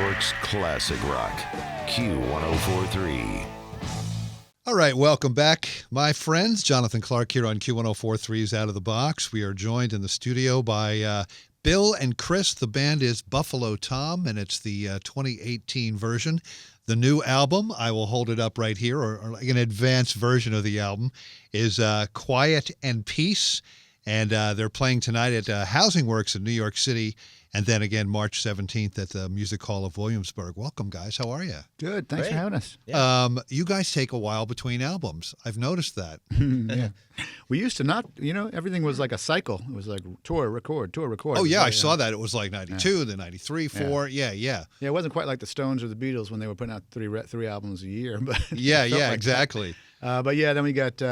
York's classic rock, Q1043. All right, welcome back, my friends. Jonathan Clark here on Q1043's Out of the Box. We are joined in the studio by Bill and Chris. The band is Buffalo Tom, and it's the 2018 version. The new album, I will hold it up right here, or like an advanced version of the album, is Quiet and Peace. And they're playing tonight at Housing Works in New York City, and then again March 17th at the Music Hall of Williamsburg. Welcome, guys. How are you? Good. Thanks for having us. Yeah. You guys take a while between albums. I've noticed that. Yeah. We used to not, everything was like a cycle. It was like tour, record, tour, record. Oh, yeah, I saw that. It was like 92, then 93, 4. Yeah. Yeah, it wasn't quite like the Stones or the Beatles when they were putting out three albums a year. But yeah, like exactly. But yeah, then we got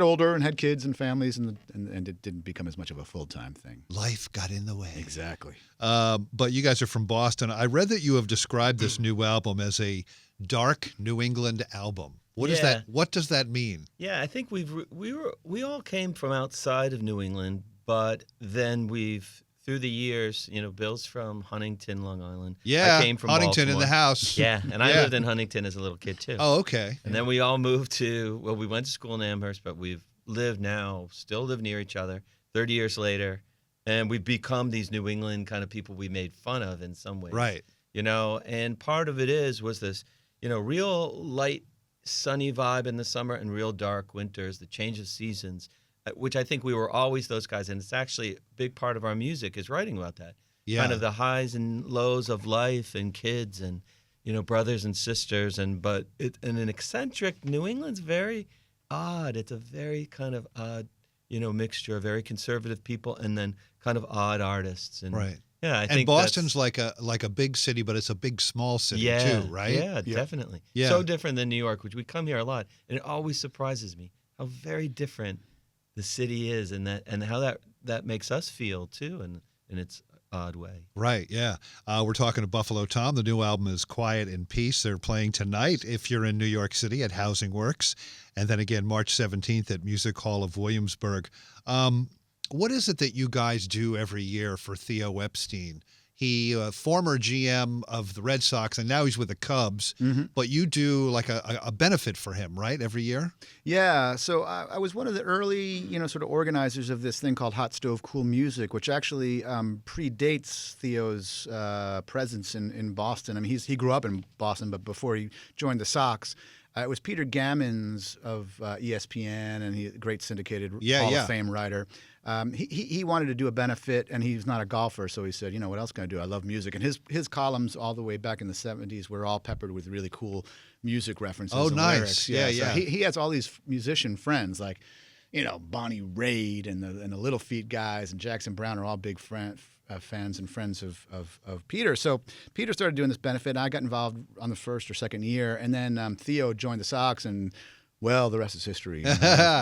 older and had kids and families, and it didn't become as much of a full-time thing. Life got in the way. Exactly. But you guys are from Boston. I read that you have described this new album as a dark New England album. What is that? What does that mean? Yeah, I think we all came from outside of New England, but then we've through the years, Bill's from Huntington, Long Island. Yeah, I came from Huntington Baltimore. in the house. Yeah, and I lived in Huntington as a little kid too. Oh, okay. And then we all moved we went to school in Amherst, but we've still live near each other 30 years later, and we've become these New England kind of people we made fun of in some ways. Right. And part of it was this, real light, sunny vibe in the summer and real dark winters, the change of seasons, which I think we were always those guys. And it's actually a big part of our music is writing about that. Yeah. Kind of the highs and lows of life and kids and, brothers and sisters. But an eccentric, New England's very odd. It's a very kind of odd, mixture of very conservative people and then kind of odd artists. And, right. Yeah, I think Boston's like a big city, but it's a big small city too, right? Yeah, definitely. Yeah. So different than New York, which we come here a lot, and it always surprises me how very different the city is, and how that makes us feel too, in its odd way. Right. Yeah. We're talking to Buffalo Tom. The new album is Quiet and Peace. They're playing tonight if you're in New York City at Housing Works, and then again March 17th at Music Hall of Williamsburg. What is it that you guys do every year for Theo Epstein? He, former GM of the Red Sox, and now he's with the Cubs. Mm-hmm. But you do like a benefit for him, right, every year? Yeah. So I was one of the early, sort of organizers of this thing called Hot Stove Cool Music, which actually predates Theo's presence in Boston. I mean, he grew up in Boston, but before he joined the Sox, it was Peter Gammons of ESPN, and he's a great syndicated Hall of Fame writer. He wanted to do a benefit, and he's not a golfer, so he said, what else can I do? I love music. And his columns all the way back in the 70s were all peppered with really cool music references and nice. lyrics. Yeah. So he has all these musician friends, like, Bonnie Raitt and the Little Feat guys and Jackson Browne are all big fans and friends of Peter. So Peter started doing this benefit, and I got involved on the first or second year, and then Theo joined the Sox, and well, the rest is history.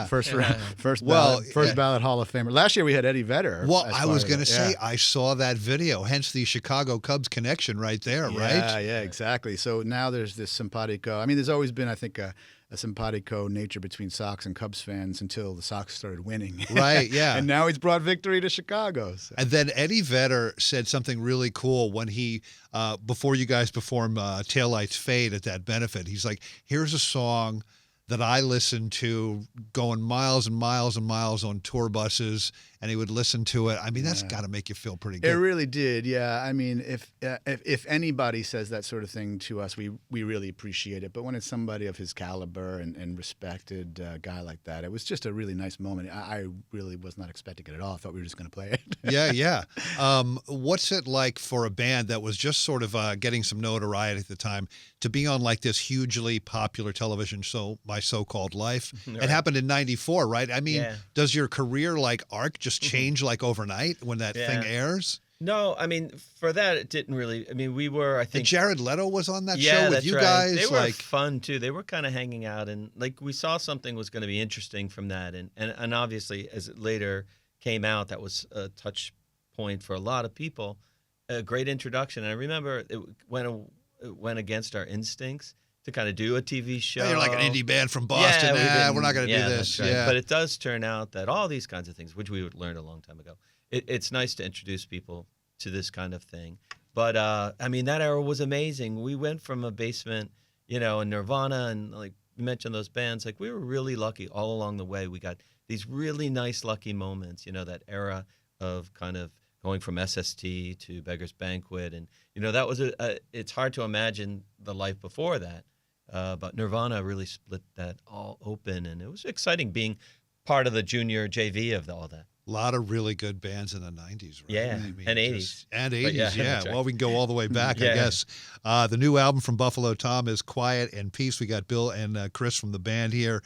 First ballot Hall of Famer. Last year we had Eddie Vedder. Well, I was going to say, I saw that video, hence the Chicago Cubs connection right there, right? Yeah, exactly. So now there's this simpatico. I mean, there's always been, I think, a simpatico nature between Sox and Cubs fans until the Sox started winning. Right, yeah. And now he's brought victory to Chicago. So. And then Eddie Vedder said something really cool when he, before you guys perform Taillights Fade at that benefit, he's like, here's a song that I listened to going miles and miles and miles on tour buses, and he would listen to it. I mean, that's got to make you feel pretty good. It really did, yeah. I mean, if anybody says that sort of thing to us, we really appreciate it. But when it's somebody of his caliber and respected guy like that, it was just a really nice moment. I really was not expecting it at all. I thought we were just going to play it. Yeah. What's it like for a band that was just sort of getting some notoriety at the time to be on like this hugely popular television show, My So-Called Life? Right. It happened in '94, right? I mean, does your career like arc just change like overnight when that thing airs? No, I mean, for that, it didn't really. I mean, we were, I think. And Jared Leto was on that show with you guys. They were fun, too. They were kind of hanging out, and like we saw something was going to be interesting from that. And obviously, as it later came out, that was a touch point for a lot of people. A great introduction. And I remember it went against our instincts to kind of do a TV show. Yeah, you're like an indie band from Boston. We're not going to do this. Right. Yeah. But it does turn out that all these kinds of things, which we learned a long time ago, it's nice to introduce people to this kind of thing. But I mean, that era was amazing. We went from a basement, in Nirvana, and like you mentioned those bands, like we were really lucky all along the way. We got these really nice lucky moments, that era of kind of going from SST to Beggar's Banquet. And, that was it's hard to imagine the life before that. But Nirvana really split that all open, and it was exciting being part of the junior JV of all that. A lot of really good bands in the 90s, right? Yeah, and 80s. And 80s, But yeah, yeah. that's right. Well, we can go all the way back, I Yeah. guess. The new album from Buffalo Tom is Quiet and Peace. We got Bill and Chris from the band here.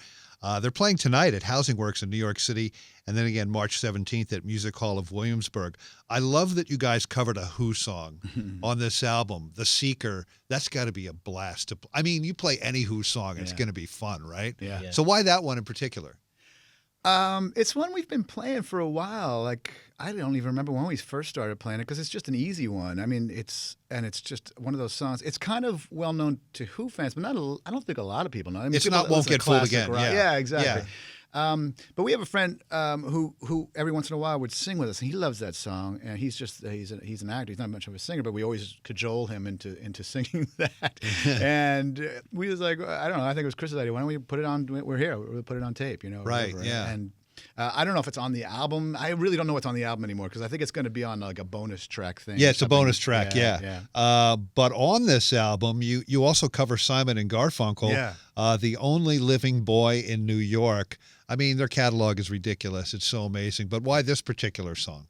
They're playing tonight at Housing Works in New York City, and then again March 17th at Music Hall of Williamsburg. I love that you guys covered a Who song on this album, The Seeker. That's got to be a blast. I mean, you play any Who song, and it's Yeah. going to be fun, right? Yeah. Yeah. So why that one in particular? It's one we've been playing for a while. Like I don't even remember when we first started playing it because it's just an easy one. I mean, it's just one of those songs. It's kind of well known to Who fans, but I don't think a lot of people know. I mean, It's people not Won't listen to Get Fooled classic Again. rock. Yeah. Yeah, exactly. Yeah. But we have a friend who every once in a while would sing with us, and he loves that song. And he's an actor. He's not much of a singer, but we always cajole him into singing that. And we was like, I don't know. I think it was Chris's idea. Why don't we put it on? We're here. We'll put it on tape. Right, whatever. yeah. And I don't know if it's on the album. I really don't know what's on the album anymore because I think it's going to be on like a bonus track thing. Yeah, or it's a something. bonus track, yeah. But on this album, you also cover Simon and Garfunkel, Yeah. The Only Living Boy in New York. I mean, their catalog is ridiculous. It's so amazing. But why this particular song?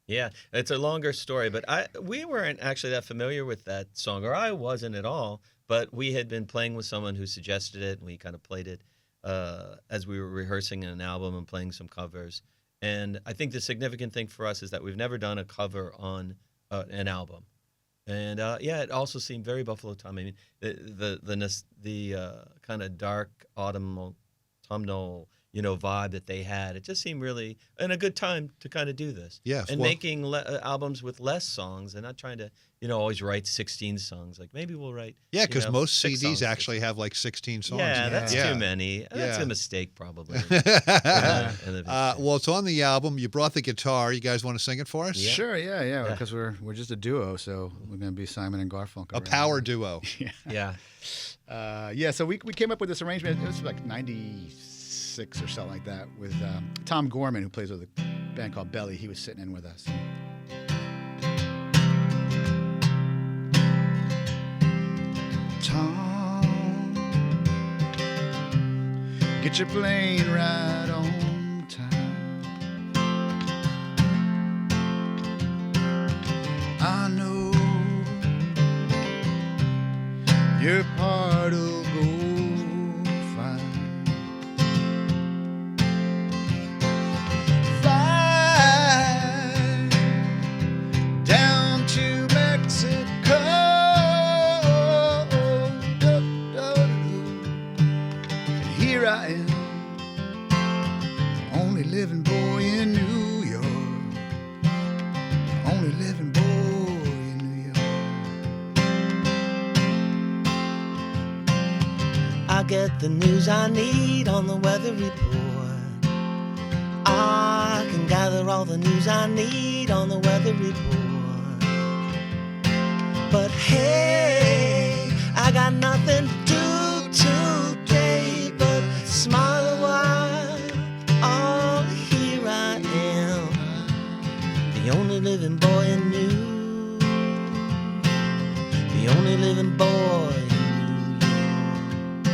Yeah, it's a longer story, but we weren't actually that familiar with that song, or I wasn't at all. But we had been playing with someone who suggested it, and we kind of played it as we were rehearsing an album and playing some covers. And I think the significant thing for us is that we've never done a cover on an album. And it also seemed very Buffalo Tom. I mean, the kind of dark autumnal vibe that they had. It just seemed really and a good time to kind of do this. Yes, and well- making albums with less songs and not trying to always write 16 songs. Like maybe we'll write Yeah, because most 6 CDs songs. actually have like 16 songs. Yeah, that's Yeah. too many. That's Yeah. a mistake probably. Well, it's on the album. You brought the guitar. You guys want to sing it for us? Yeah. Sure, yeah, because we're just a duo, so we're going to be Simon and Garfunkel. A right? power duo. Yeah. So we came up with this arrangement. It was like 96 or something like that with Tom Gorman, who plays with a band called Belly. He was sitting in with us. Tom, get your plane right on time. I know your part'll go fine. Fly down to Mexico. And here I am, only living boy in New York. Only living boy in New York. I get the news I need on the weather report. I can gather all the news I need on the weather report. But hey, I got nothing to do today but smile a while. Oh, here I am, the only living boy in New, the only living boy in New York.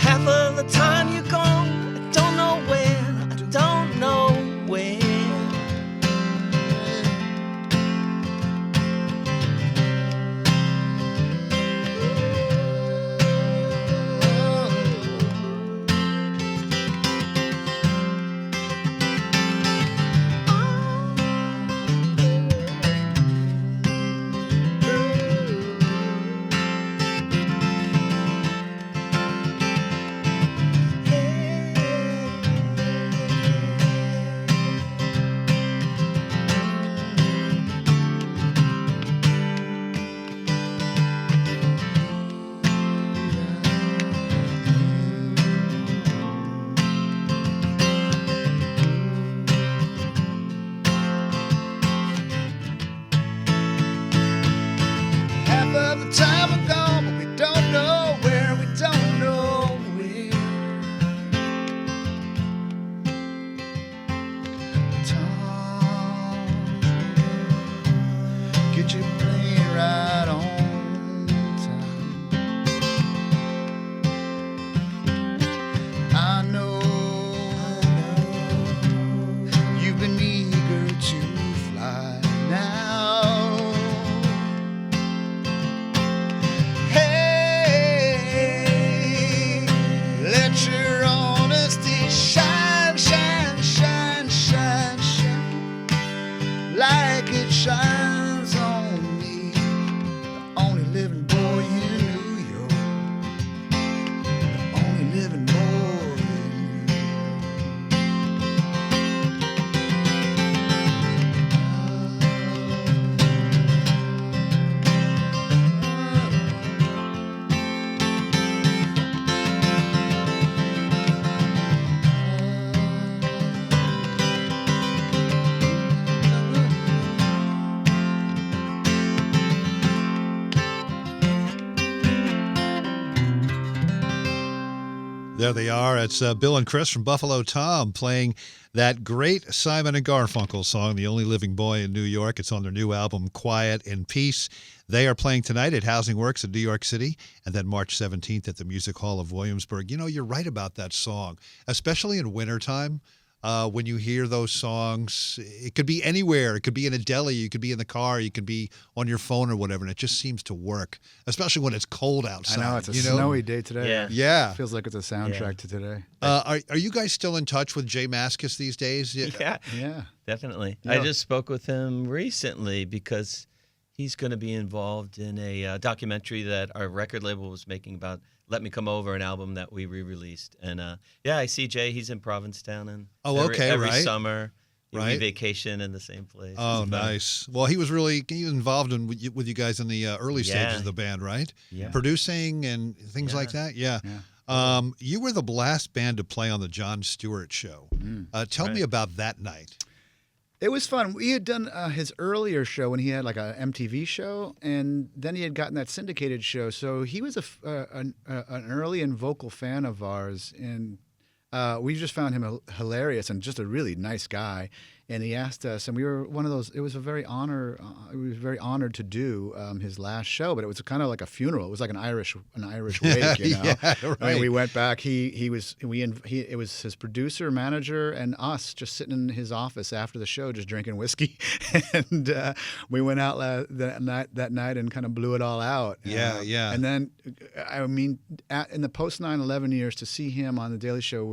Half of the time you're gone, I don't know where, I don't know where. of the time are gone, but we don't know where, we don't know where. Tom, get your plane right on time. I know you've been eager to fly now. Hey, let your honesty shine, shine, shine, shine, shine, like it shines on me, the only living boy in New York, the only living boy in New There they are. It's Bill and Chris from Buffalo Tom playing that great Simon and Garfunkel song, The Only Living Boy in New York. It's on their new album, Quiet and Peace. They are playing tonight at Housing Works in New York City and then March 17th at the Music Hall of Williamsburg. You know, you're right about that song, especially in wintertime. When you hear those songs, it could be anywhere. It could be in a deli. You could be in the car. You could be on your phone or whatever, and it just seems to work, especially when it's cold outside. I know, it's a you know? snowy day today. Yeah. Yeah. Feels like it's a soundtrack to today. Are you guys still in touch with Jay Mascis these days? Yeah, Yeah. definitely. Yeah. I just spoke with him recently because he's going to be involved in a documentary that our record label was making about Let Me Come Over, an album that we re-released. And yeah, I see Jay. He's in Provincetown, and every right. summer we Right. vacation in the same place. Oh, It's fun. nice. Well, he was involved with you guys in the early stages Yeah. of the band, right? Yeah. Producing and things like that. Yeah. You were the last band to play on the Jon Stewart show. Tell me Right. about that night. It was fun. We had done his earlier show when he had like a MTV show, and then he had gotten that syndicated show. So he was an early and vocal fan of ours, and we just found him hilarious and just a really nice guy. And he asked us, and we were one of those. It was a very honor. We were very honored to do his last show, but it was kind of like a funeral. It was like an Irish wake, you know. Yeah, right. I mean, we went back. It was his producer, manager, and us just sitting in his office after the show, just drinking whiskey, and we went out that night and kind of blew it all out. Yeah, yeah. And then, I mean, in the post 9/11 years, to see him on the Daily Show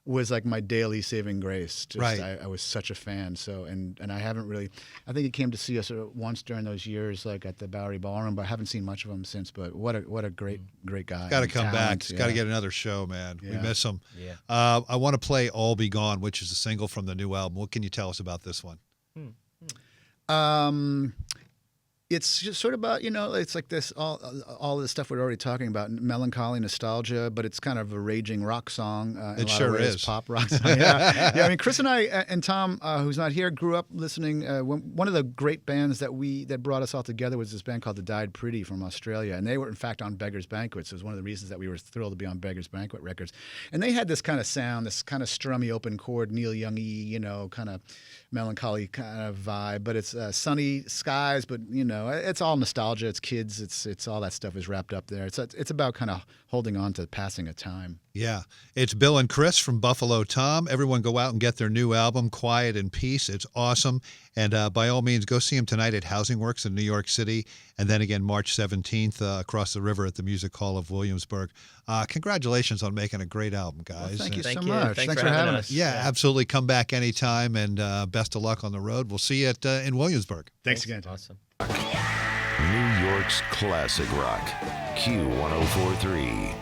was like my daily saving grace. Just, Right. I was such a fan. So and I haven't really. I think he came to see us once during those years, like at the Bowery Ballroom, but I haven't seen much of him since. But what a great guy. Got to and come back. talent, Got to yeah. get another show, man. We Yeah. miss him. Yeah. I want to play All Be Gone, which is a single from the new album. What can you tell us about this one? It's just sort of about, you know, it's like this all the stuff we're already talking about, melancholy, nostalgia, but it's kind of a raging rock song. In It a lot sure of ways, is. pop rock song. Yeah. I mean, Chris and I and Tom, who's not here, grew up listening. One of the great bands that brought us all together was this band called The Died Pretty from Australia, and they were in fact on Beggars Banquet. So it was one of the reasons that we were thrilled to be on Beggars Banquet Records. And they had this kind of sound, this kind of strummy open chord, Neil Young-y, you know, kind of melancholy kind of vibe. But it's sunny skies, but you know, it's all nostalgia. It's kids. It's all that stuff is wrapped up there. It's about kind of holding on to passing of time. Yeah. It's Bill and Chris from Buffalo Tom. Everyone go out and get their new album, Quiet and Peace. It's awesome. And by all means, go see them tonight at Housing Works in New York City. And then again, March 17th across the river at the Music Hall of Williamsburg. Congratulations on making a great album, guys. Thank you Thank so you. much. Thanks Thanks for for having having us. us. Yeah, absolutely. Come back anytime, and best of luck on the road. We'll see you in Williamsburg. Thanks again. Awesome. New York's classic rock, Q1043.